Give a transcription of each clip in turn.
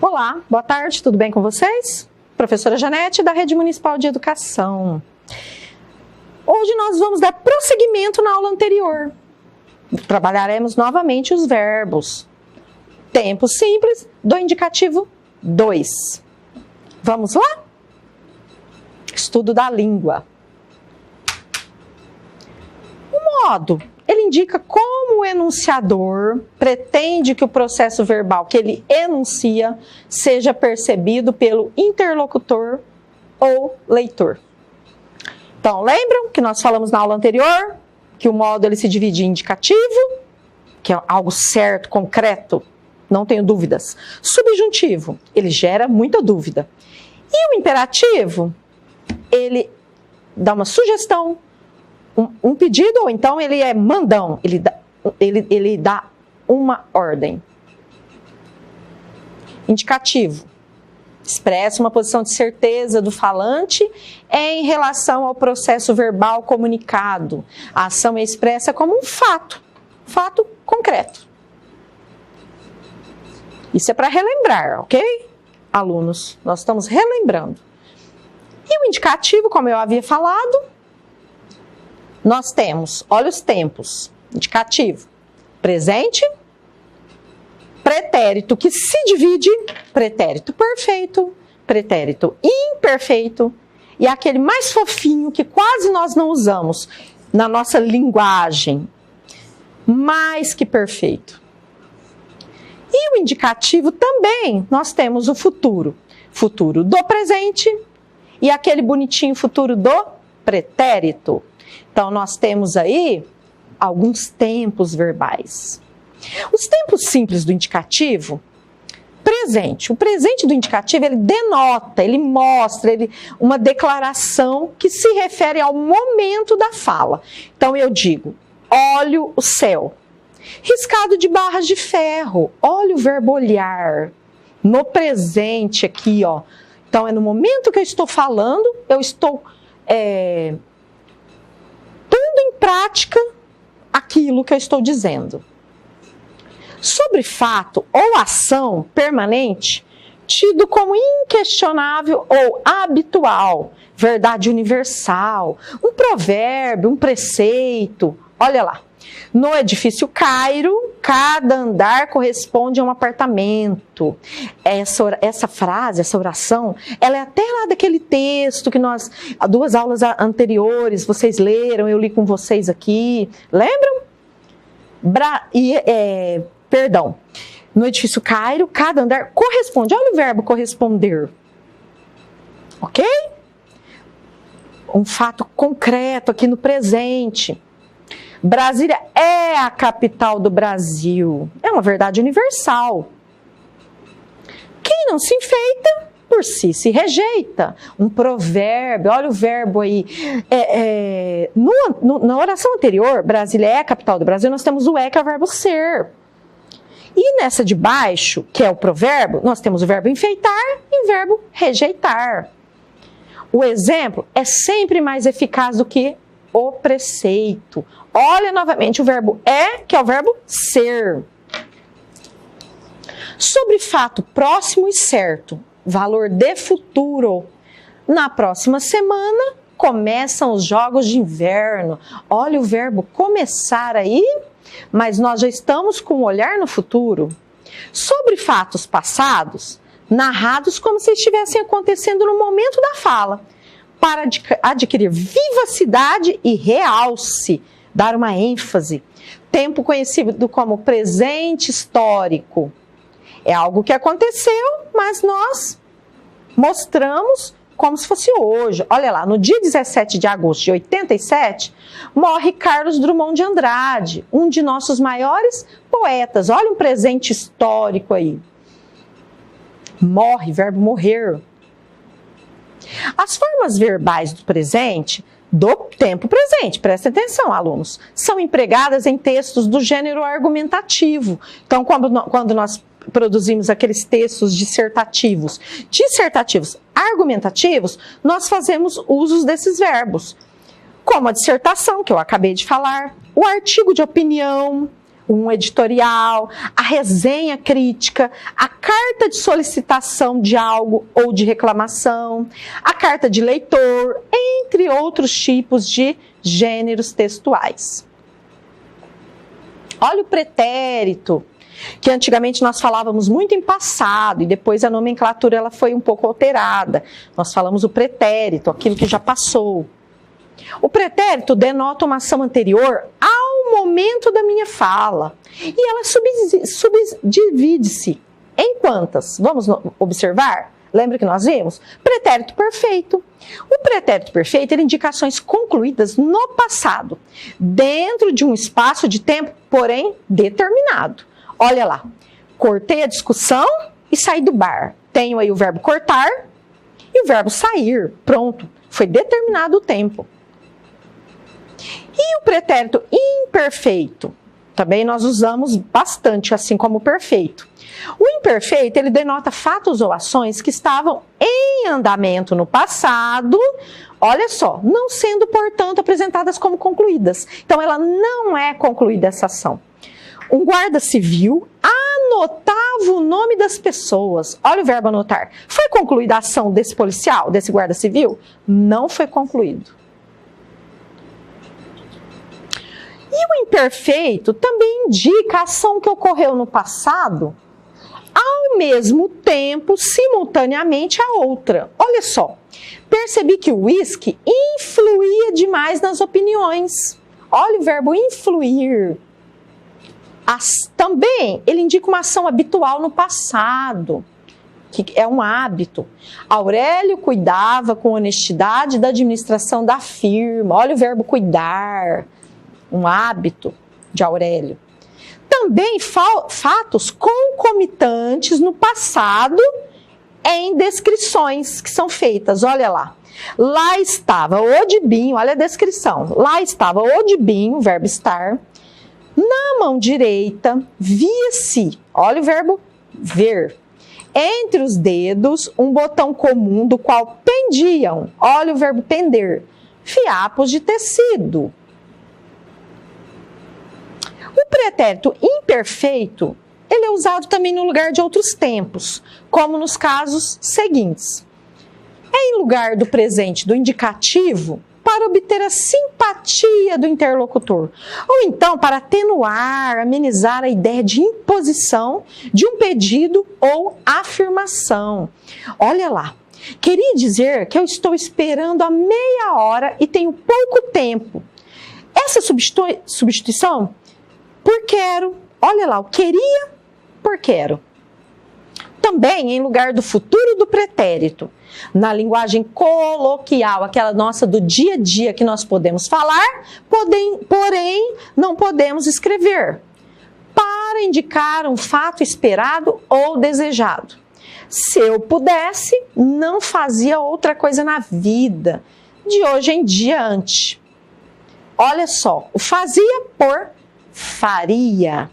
Olá, boa tarde, tudo bem com vocês? Professora Janete, da Rede Municipal de Educação. Hoje nós vamos dar prosseguimento na aula anterior. Trabalharemos novamente os verbos. Tempo simples do indicativo 2. Vamos lá? Estudo da língua. O modo, ele indica como o enunciador pretende que o processo verbal que ele enuncia seja percebido pelo interlocutor ou leitor. Então, lembram que nós falamos na aula anterior que o modo ele se divide em indicativo, que é algo certo, concreto, não tenho dúvidas. Subjuntivo, ele gera muita dúvida. E o imperativo, ele dá uma sugestão, um pedido, ou então ele é mandão, ele dá uma ordem. Indicativo, expressa uma posição de certeza do falante em relação ao processo verbal comunicado. A ação é expressa como um fato concreto. Isso é para relembrar, ok? Alunos, nós estamos relembrando. E o indicativo, como eu havia falado, nós temos, olha os tempos, indicativo, presente, pretérito que se divide, pretérito perfeito, pretérito imperfeito e aquele mais fofinho que quase nós não usamos na nossa linguagem, mais que perfeito. E o indicativo também, nós temos o futuro, futuro do presente e aquele bonitinho futuro do pretérito. Então, nós temos aí alguns tempos verbais. Os tempos simples do indicativo, presente. O presente do indicativo, ele denota, ele mostra uma declaração que se refere ao momento da fala. Então, eu digo, olho o céu. Riscado de barras de ferro, olha o verbo olhar. No presente aqui, ó. Então, é no momento que eu estou falando, eu estou pondo em prática aquilo que eu estou dizendo. Sobre fato ou ação permanente, tido como inquestionável ou habitual, verdade universal, um provérbio, um preceito. Olha lá. No edifício Cairo, cada andar corresponde a um apartamento. Essa frase, essa oração, ela é até lá daquele texto que nós, há 2 aulas anteriores, vocês leram, eu li com vocês aqui. Lembram? Perdão. No edifício Cairo, cada andar corresponde. Olha o verbo corresponder. Ok? Um fato concreto aqui no presente. Brasília é a capital do Brasil. É uma verdade universal. Quem não se enfeita, por si se rejeita. Um provérbio, olha o verbo aí. Na oração anterior, Brasília é a capital do Brasil, nós temos o é, que é o verbo ser. E nessa de baixo, que é o provérbio, nós temos o verbo enfeitar e o verbo rejeitar. O exemplo é sempre mais eficaz do que o preceito. Olha novamente o verbo é, que é o verbo ser. Sobre fato próximo e certo, valor de futuro. Na próxima semana começam os jogos de inverno. Olha o verbo começar aí, mas nós já estamos com um olhar no futuro. Sobre fatos passados, narrados como se estivessem acontecendo no momento da fala, para adquirir vivacidade e realce, dar uma ênfase. Tempo conhecido como presente histórico. É algo que aconteceu, mas nós mostramos como se fosse hoje. Olha lá, no dia 17 de agosto de 87, morre Carlos Drummond de Andrade, um de nossos maiores poetas. Olha um presente histórico aí. Morre, verbo morrer. As formas verbais do presente, do tempo presente, prestem atenção, alunos, são empregadas em textos do gênero argumentativo. Então, quando nós produzimos aqueles textos dissertativos, argumentativos, nós fazemos usos desses verbos, como a dissertação, que eu acabei de falar, o artigo de opinião, um editorial, a resenha crítica, a carta de solicitação de algo ou de reclamação, a carta de leitor, entre outros tipos de gêneros textuais. Olha o pretérito, que antigamente nós falávamos muito em passado e depois a nomenclatura ela foi um pouco alterada. Nós falamos o pretérito, aquilo que já passou. O pretérito denota uma ação anterior ao momento da minha fala e ela subdivide-se em quantas? Vamos observar? Lembra que nós vimos? Pretérito perfeito. O pretérito perfeito ele indica ações concluídas no passado, dentro de um espaço de tempo, porém determinado. Olha lá, cortei a discussão e saí do bar. Tenho aí o verbo cortar e o verbo sair. Pronto, foi determinado o tempo. E o pretérito imperfeito? Também nós usamos bastante, assim como o perfeito. O imperfeito, ele denota fatos ou ações que estavam em andamento no passado, olha só, não sendo, portanto, apresentadas como concluídas. Então, ela não é concluída essa ação. Um guarda civil anotava o nome das pessoas. Olha o verbo anotar. Foi concluída a ação desse policial, desse guarda civil? Não foi concluído. E o imperfeito também indica a ação que ocorreu no passado, ao mesmo tempo, simultaneamente a outra. Olha só, percebi que o uísque influía demais nas opiniões. Olha o verbo influir. Também ele indica uma ação habitual no passado, que é um hábito. Aurélio cuidava com honestidade da administração da firma. Olha o verbo cuidar, um hábito de Aurélio. Também fatos concomitantes no passado em descrições que são feitas. Olha lá. Lá estava o Dibinho, olha a descrição. Lá estava o Dibinho, verbo estar. Na mão direita, via-se, olha o verbo ver, entre os dedos, um botão comum do qual pendiam, olha o verbo pender, fiapos de tecido. O pretérito imperfeito, ele é usado também no lugar de outros tempos, como nos casos seguintes. É em lugar do presente do indicativo, para obter a simpatia do interlocutor, ou então para atenuar, amenizar a ideia de imposição de um pedido ou afirmação. Olha lá, queria dizer que eu estou esperando há meia hora e tenho pouco tempo. Essa substituição, por quero, olha lá, o queria por quero. Também em lugar do futuro do pretérito. Na linguagem coloquial, aquela nossa do dia a dia que nós podemos falar, porém não podemos escrever, para indicar um fato esperado ou desejado. Se eu pudesse, não fazia outra coisa na vida, de hoje em diante. Olha só, o fazia por faria.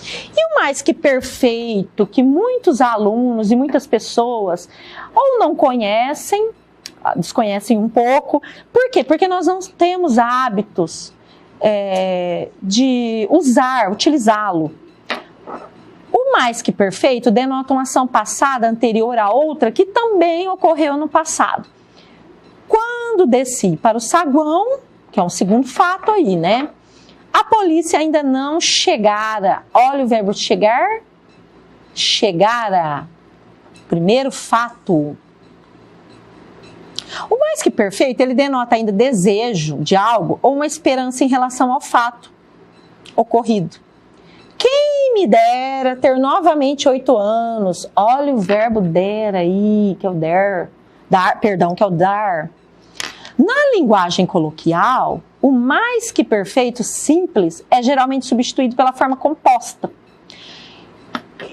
E o mais que perfeito, que muitos alunos e muitas pessoas ou não conhecem, desconhecem um pouco. Por quê? Porque nós não temos hábitos de utilizá-lo. O mais que perfeito denota uma ação passada anterior a outra que também ocorreu no passado. Quando desci para o saguão, que é um segundo fato aí, né? A polícia ainda não chegara. Olha o verbo chegar. Chegara. Primeiro fato. O mais que perfeito, ele denota ainda desejo de algo ou uma esperança em relação ao fato ocorrido. Quem me dera ter novamente 8 anos. Olha o verbo der aí, que é o que é o dar. Na linguagem coloquial, o mais que perfeito simples é geralmente substituído pela forma composta.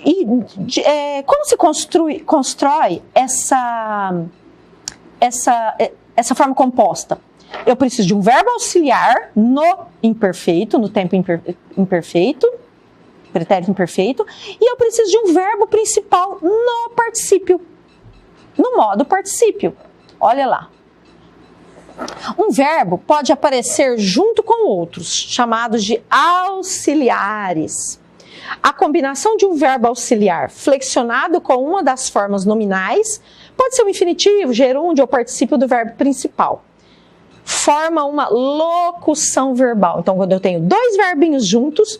E como se constrói essa forma composta? Eu preciso de um verbo auxiliar no imperfeito, no tempo imperfeito, pretérito imperfeito, e eu preciso de um verbo principal no particípio, no modo particípio. Olha lá. Um verbo pode aparecer junto com outros, chamados de auxiliares. A combinação de um verbo auxiliar flexionado com uma das formas nominais pode ser o infinitivo, gerúndio ou particípio do verbo principal. Forma uma locução verbal. Então, quando eu tenho dois verbinhos juntos,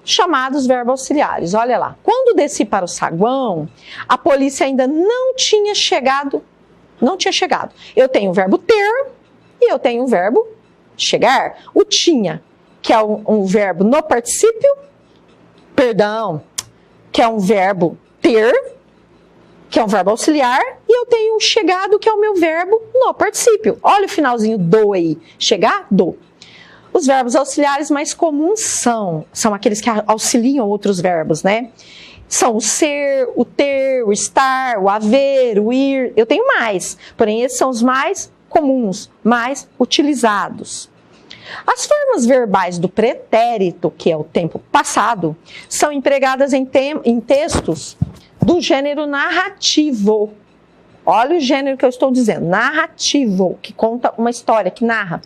chamados verbos auxiliares. Olha lá, quando desci para o saguão, a polícia ainda não tinha chegado. Eu tenho o verbo ter e eu tenho o verbo chegar. O tinha, que é um verbo no particípio, que é um verbo ter, que é um verbo auxiliar, e eu tenho o chegado, que é o meu verbo no particípio. Olha o finalzinho do aí, chegar, do. Os verbos auxiliares mais comuns são aqueles que auxiliam outros verbos, né? São o ser, o ter, o estar, o haver, o ir. Eu tenho mais, porém esses são os mais comuns, mais utilizados. As formas verbais do pretérito, que é o tempo passado, são empregadas em textos do gênero narrativo. Olha o gênero que eu estou dizendo, narrativo, que conta uma história, que narra.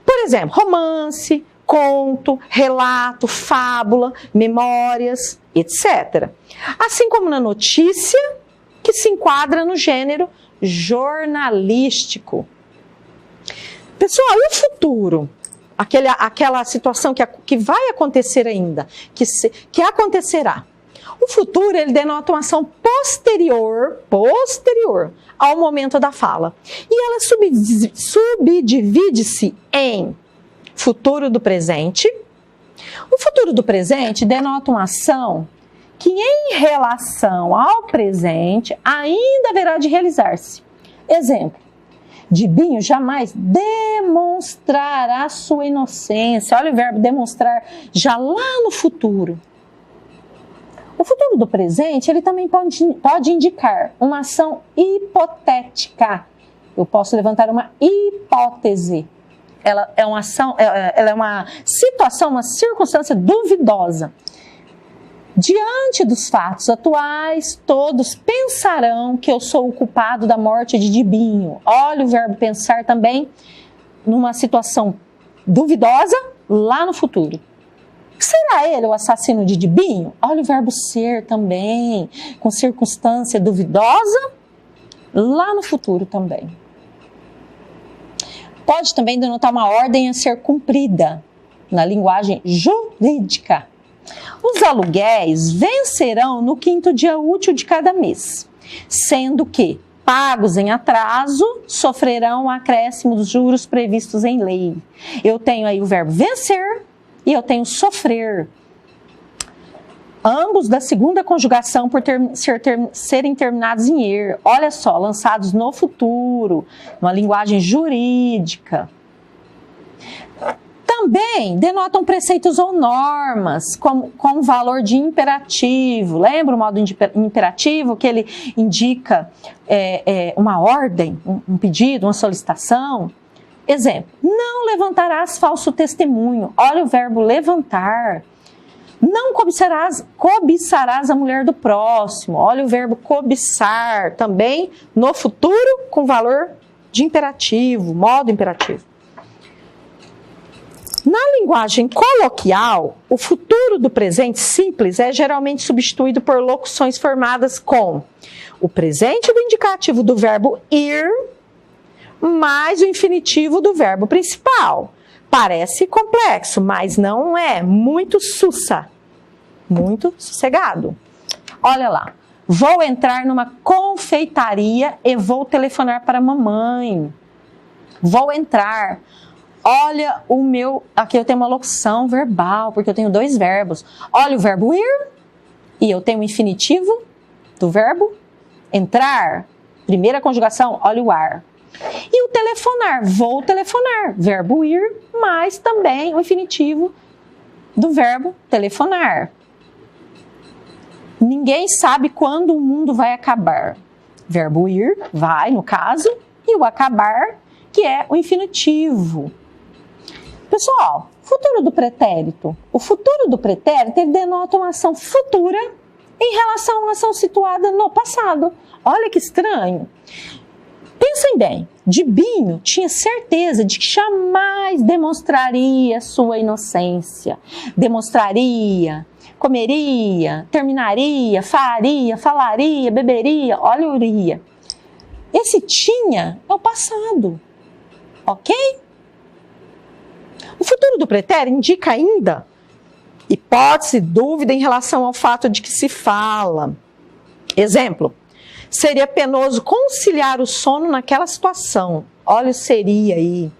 Por exemplo, romance, conto, relato, fábula, memórias, etc. Assim como na notícia, que se enquadra no gênero jornalístico. Pessoal, e o futuro? Aquela situação que vai acontecer ainda, que acontecerá. O futuro, ele denota uma ação posterior ao momento da fala. E ela subdivide-se em futuro do presente. O futuro do presente denota uma ação que, em relação ao presente, ainda haverá de realizar-se. Exemplo: Dibinho jamais demonstrará sua inocência. Olha o verbo demonstrar, já lá no futuro. O futuro do presente, ele também pode indicar uma ação hipotética. Eu posso levantar uma hipótese. Ela é uma situação, uma circunstância duvidosa. Diante dos fatos atuais, todos pensarão que eu sou o culpado da morte de Dibinho. Olha o verbo pensar também numa situação duvidosa lá no futuro. Será ele o assassino de Dibinho? Olha o verbo ser também, com circunstância duvidosa lá no futuro também. Pode também denotar uma ordem a ser cumprida na linguagem jurídica. Os aluguéis vencerão no 5º dia útil de cada mês, sendo que, pagos em atraso, sofrerão o acréscimo dos juros previstos em lei. Eu tenho aí o verbo vencer e eu tenho sofrer. Ambos da segunda conjugação por serem terminados em er. Olha só, lançados no futuro, numa linguagem jurídica. Também denotam preceitos ou normas com valor de imperativo. Lembra o modo imperativo que ele indica uma ordem, um pedido, uma solicitação? Exemplo: não levantarás falso testemunho. Olha o verbo levantar. Não cobiçarás a mulher do próximo. Olha o verbo cobiçar, também no futuro com valor de imperativo, modo imperativo. Na linguagem coloquial, o futuro do presente simples é geralmente substituído por locuções formadas com o presente do indicativo do verbo ir mais o infinitivo do verbo principal. Parece complexo, mas não é. Muito sussa, muito sossegado. Olha lá. Vou entrar numa confeitaria e vou telefonar para a mamãe. Vou entrar. Olha o meu... Aqui eu tenho uma locução verbal, porque eu tenho dois verbos. Olha o verbo ir e eu tenho o infinitivo do verbo entrar. Primeira conjugação, olha o ar. E o telefonar, vou telefonar. Verbo ir, mais também o infinitivo do verbo telefonar. Ninguém sabe quando o mundo vai acabar. Verbo ir, vai, no caso, e o acabar, que é o infinitivo. Pessoal, futuro do pretérito. O futuro do pretérito, ele denota uma ação futura em relação a uma ação situada no passado. Olha que estranho. Pensem bem, Dibinho tinha certeza de que jamais demonstraria sua inocência. Demonstraria, comeria, terminaria, faria, falaria, beberia, olharia. Esse tinha é o passado, ok? O futuro do pretérito indica ainda hipótese, dúvida em relação ao fato de que se fala. Exemplo, seria penoso conciliar o sono naquela situação. Olha o seria aí.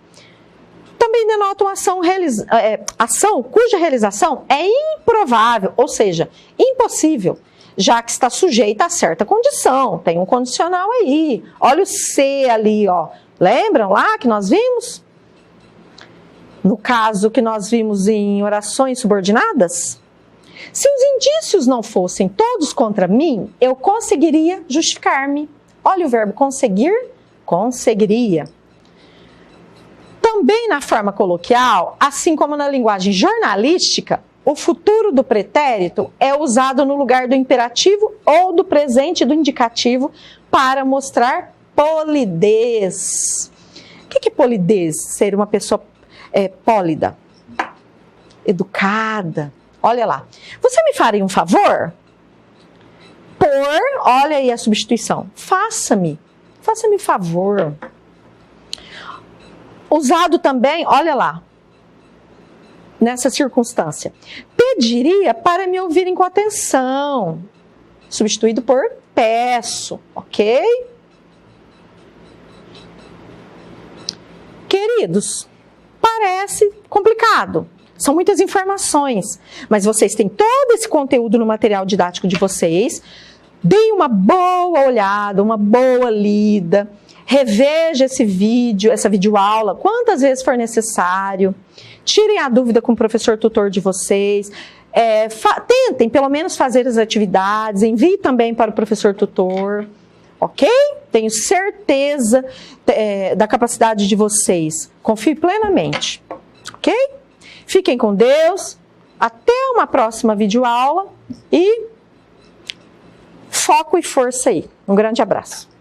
Também denota uma ação cuja realização é improvável, ou seja, impossível, já que está sujeita a certa condição. Tem um condicional aí. Olha o se ali, ó. Lembram lá que nós vimos? No caso que nós vimos em orações subordinadas? Se os indícios não fossem todos contra mim, eu conseguiria justificar-me. Olha o verbo conseguir, conseguiria. Também na forma coloquial, assim como na linguagem jornalística, o futuro do pretérito é usado no lugar do imperativo ou do presente do indicativo para mostrar polidez. O que é polidez? Ser uma pessoa pólida, educada. Olha lá. Você me faria um favor? Olha aí a substituição. Faça-me favor. Usado também, olha lá, nessa circunstância. Pediria para me ouvirem com atenção. Substituído por peço, ok? Queridos, parece complicado. São muitas informações, mas vocês têm todo esse conteúdo no material didático de vocês. Deem uma boa olhada, uma boa lida. Reveja esse vídeo, essa videoaula, quantas vezes for necessário. Tirem a dúvida com o professor tutor de vocês. Tentem, pelo menos, fazer as atividades. Envie também para o professor tutor. Ok? Tenho certeza da capacidade de vocês. Confie plenamente. Ok? Fiquem com Deus. Até uma próxima videoaula. E foco e força aí. Um grande abraço.